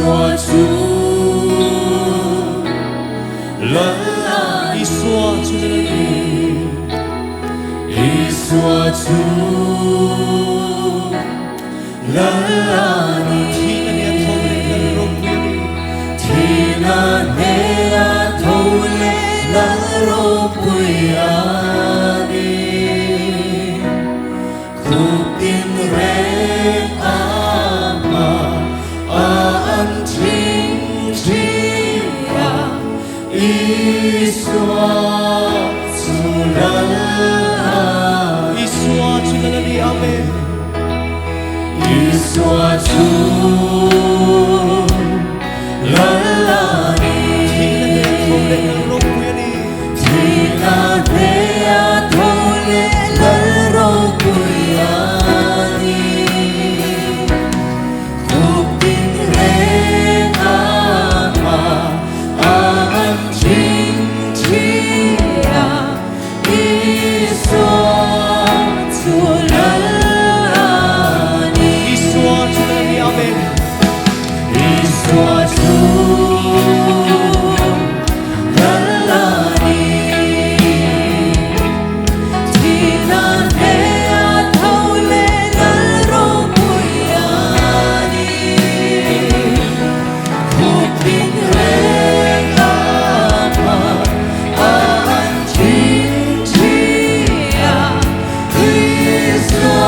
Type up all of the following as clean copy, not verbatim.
soit tout il soit tout lalani tina nea tole lalropuyani kupin reng ama an ting tia iswa sulali amen iswa lalani tina nea tole lalropuyani kupin reng ama an ting tia iswa sulali iswa sulali amen iswa sulali tina nea tole lalropuyani kupin reng ama an ting tia iswa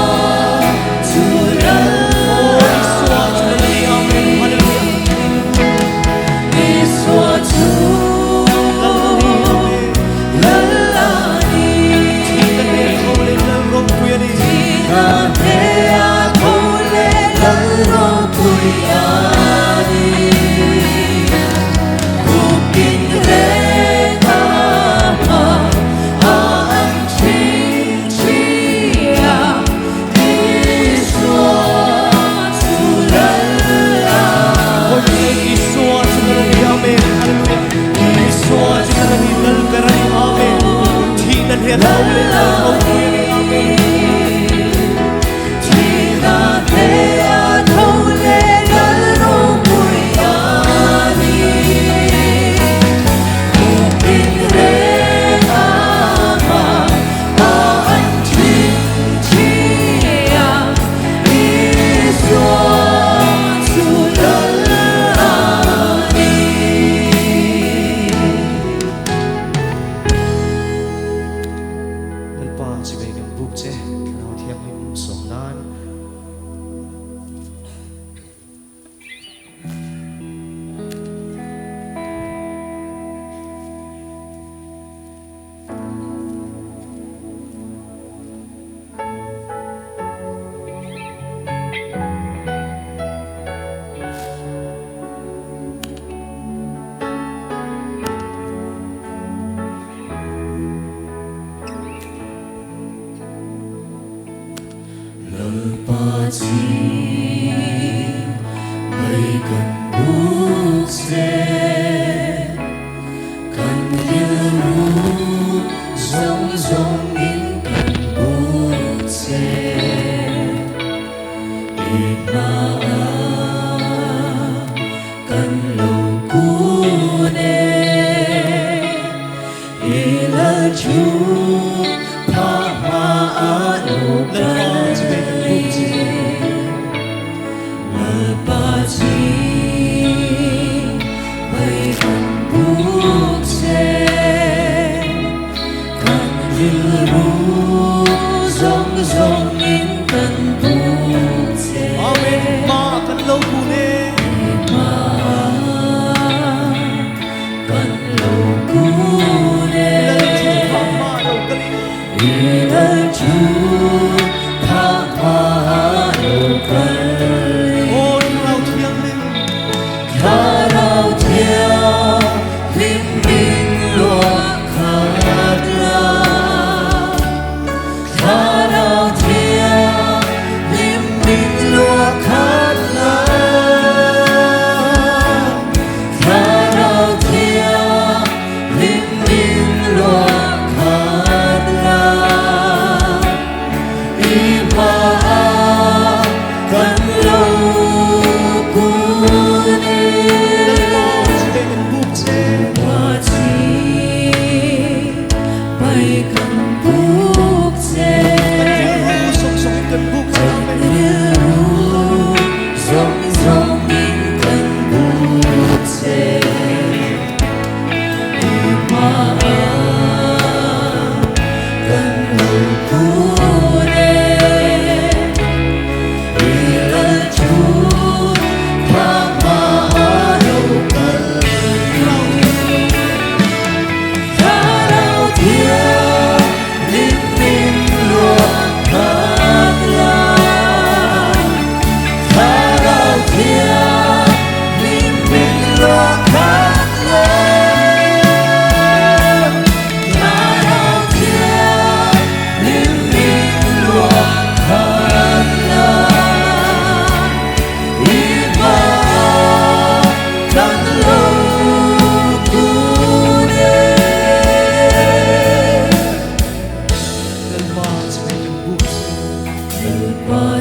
sulali amen hallelujah iswa sulali tina nea tole lalropuyani kupin reng ama an ting tia iswa sulali iswa sulali amen hallelujah iswa sulali lalberani amen tina nea tole lalropuyani amen tina nea tole lalropuyani kupin reng ama an ting tia iswa sulali Dalpa sebagai gembuk ceh kenal tiap minum somnan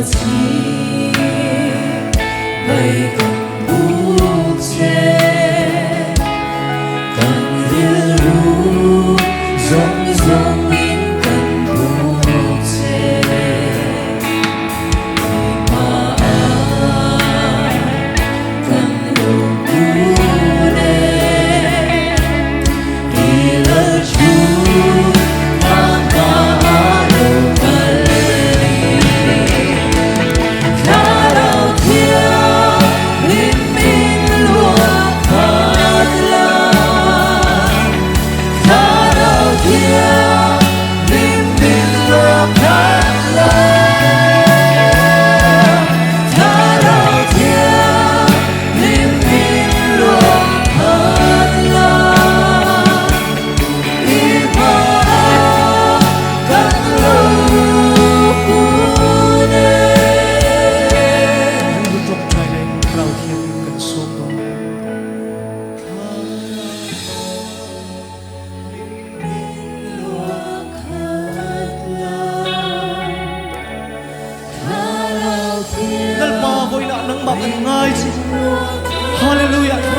Hallelujah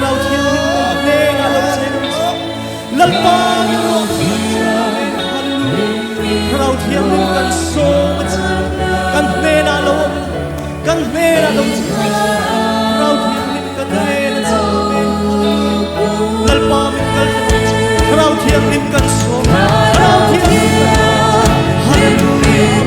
เราเทียมเน่งาลงเชนลัลปาเราเทียมกันโซกันเนนาลงกันเนนาลงเราเทียมกันเนนาลงลัลปากันเราเทียมกันโซเราเทียมกันฮาเลลูยา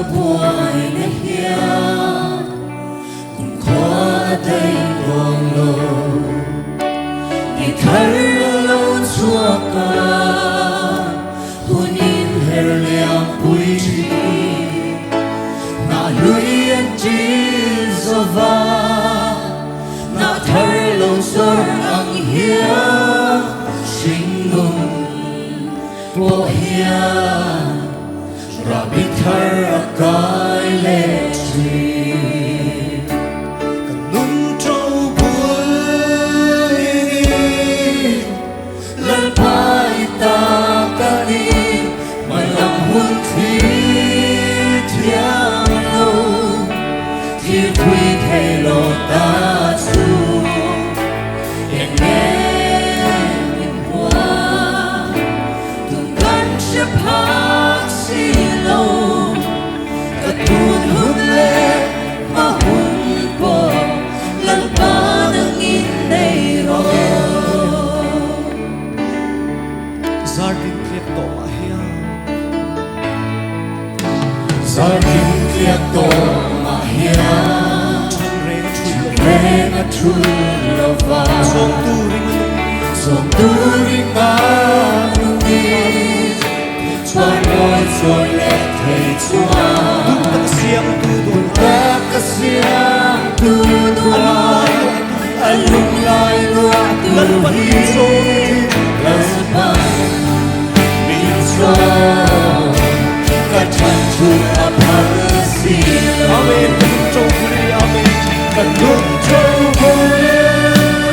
buhay na hiyan kung ko atay kong lo ikaralon suakan hunin herliang puiti na luyan jizova na tarlong sor ang hiyan singong pohiyan Rabbi Tarakai Letri Kanun Trâu Bui Lalpai Takani Malam Hun Thi Thiang Lo Thi Pui Thầy Lô Ta Su Yên Nghe Yên Hoa Tung Gan Shep Hak Si Katun hule mahumpo lalpan ang inayro Zardin Kriyato Ahya Zardin Kriyato Ahya Chanre na trulava Song turing anungin Panoy soy let hey chua Kasiyang tudua Alung lai lua tuhi Lalpan Minso Kachan tu apasila Amen Kanun Trâu Bui Amen Kanun Trâu Bui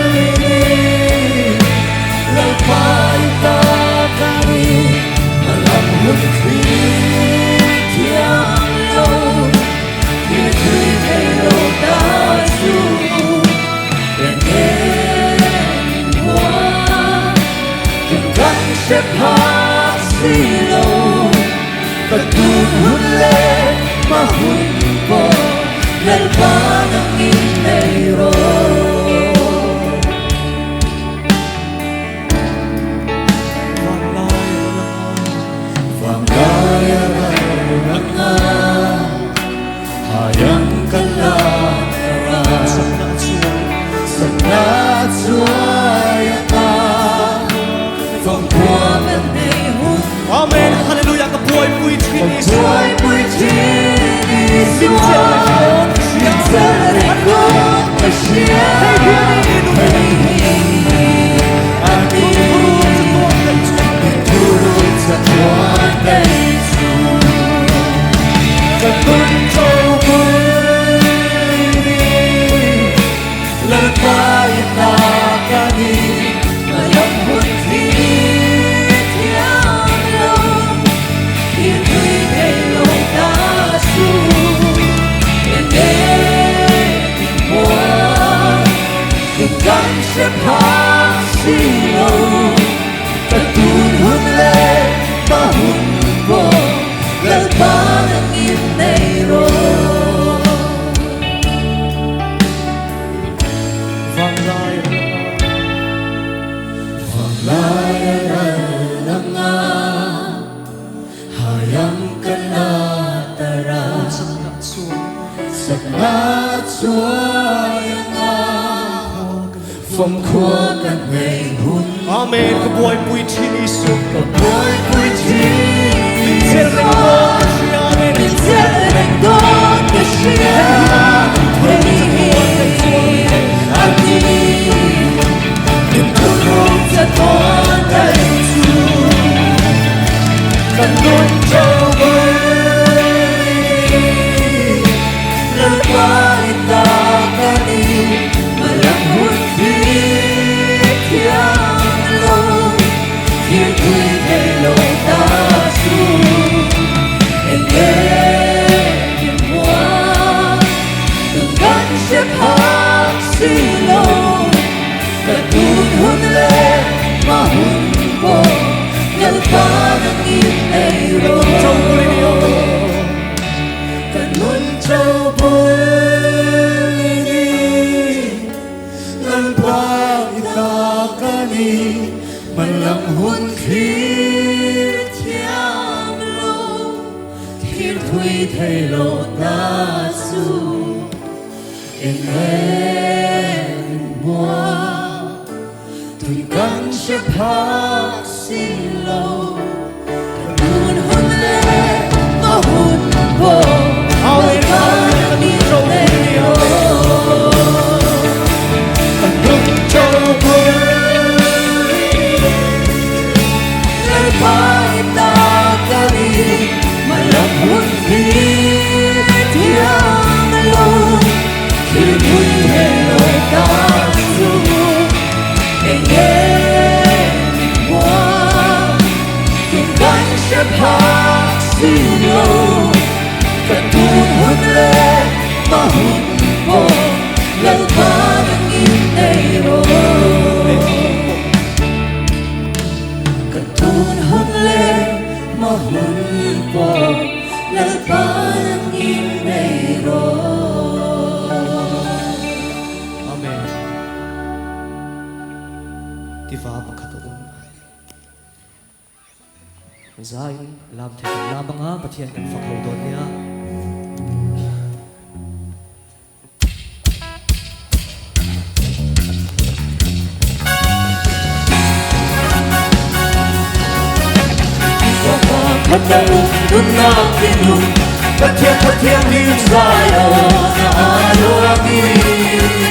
Silo Katun hunle mahunpo Lalpanang inayro Vanglayan na nga Hayang kanatara Sa natsuayan nga Phong khuaกันในหุ่น Amen กระบวยปุยที่นิสุข กับบอยปุยที่ เจริญโลกเชียร์เมน เจริญโลกเชียร์เฮ้ยอันนี้ยิ่งทุกรูปจะทนได้ชูกันนุ่นเจ้าเอ๋ยและไว้ตากันนี้มาลังหุ่นที่Silo Katun hunle mahunpo Lalpanang inayro Kanun châu bulini Lalpang itakani Malang hun khir thiam lo Khir thui thay lo ta su In Tuần căn sẽ phát silo Tuần hôn lê mà hôn vô Ôi con đi lê ô Nung châu bơi Lời bài ta ca đi Mà làm hôn khí thiang lâu Khi vui hề lời ta dù Hãy phát silo Katun hunle mahunpo Lalpanang inayro Katun hunle mahunpo Lalpanang inayro Amen ที่ฟ้าประคัตอุ่นZain lam thekan lamang ha pathian kan fakho don nia Pathian dunna kinum Pathian lim sayo na aluami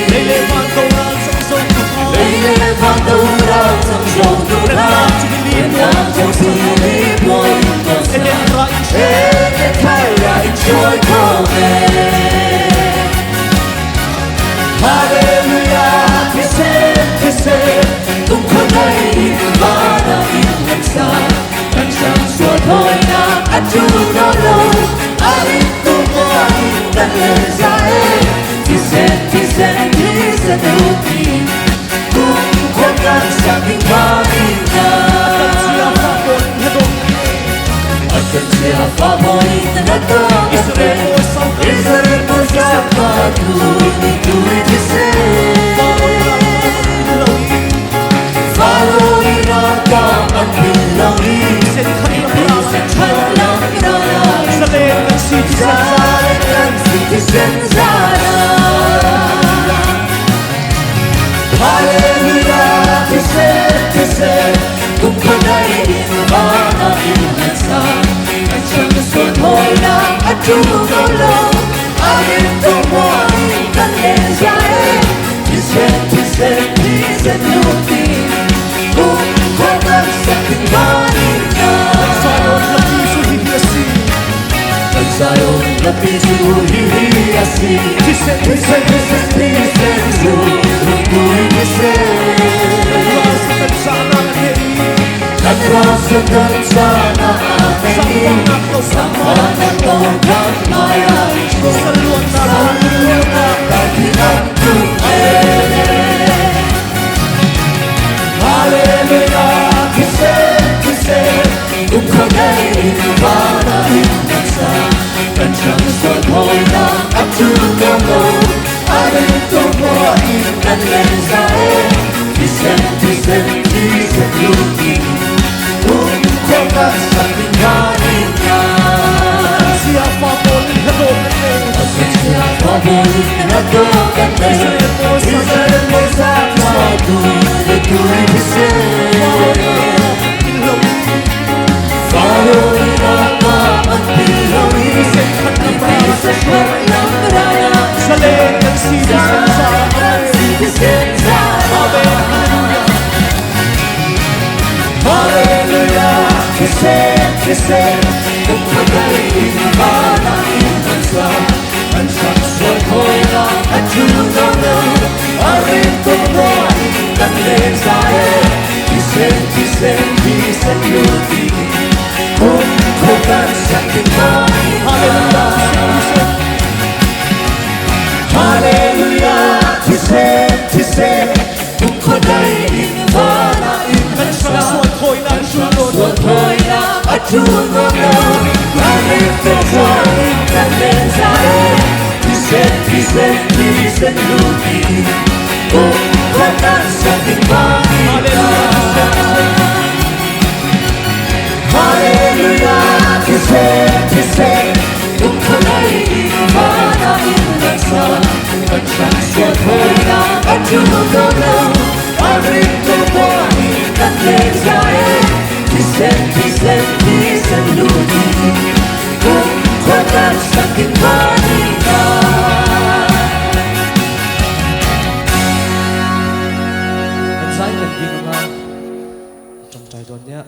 Lele van tauran sang song tukha Lele van tauran sang song tukha Renang trong sự lý buồn tỏ xa Ê khai lại trôi khô về Hallelujah Thế sẽ tung khôn đây và đã in lần xa Căn sáng xua thôi na ăn chú đó lâu Ai tu mua đặt lời ra ê Thì sẽ đâu tin Tung khôn căn sáng kinh hoa in na Akan siapa wanita datang Israel mo sa patuloy kasi Following our God ang bilangin Halang inalang Sa alang citizen sana Hallelujah Kese Kung kanay mga inansa At siyang gusto mo'y na at tumulong Akin tumuhin kan Israel Kise lutin Kung kwagang sa tingbanin na Pagsayon na piso hihiasi Kise Rukuin kise Nagrasatan sana aking Sama na tongkat mayayin ko Sa luwang na kagilan ko peace and beauty. Kumkukat sa tingkalinga. Siya pabolit na doon Siya pabolit na doon Israel mo sa patuloy Follow ako ang pilawin Sa shore ng raya sa leeg ng citizen sa Citizen sa Amen, hallelujah. Hallelujah Kasi kung pagaling ba na imansa Ang saksyon ko'y lang at tulungan Arin ko mo ay ng mensahe Kisen beauty Kung kukan sa tingkaling Hallelujah. Hallelujah Kisen kung pagaling ba na imansa Nagsaswan ko'y nagsunod. Sotoy na at tulungan Arin ko mo ay ng mensahe Kisen beauty Kung kukan sa tingkaling Hallelujah, kasi kung pagaling ba na ilansa At saksyon ko'y lang at tulungan Arin ko mo ay ng mensahe Kisen beauty Kung kukan sa tingkaling At sa akin, hindi naman จงใจตัวเนี้ย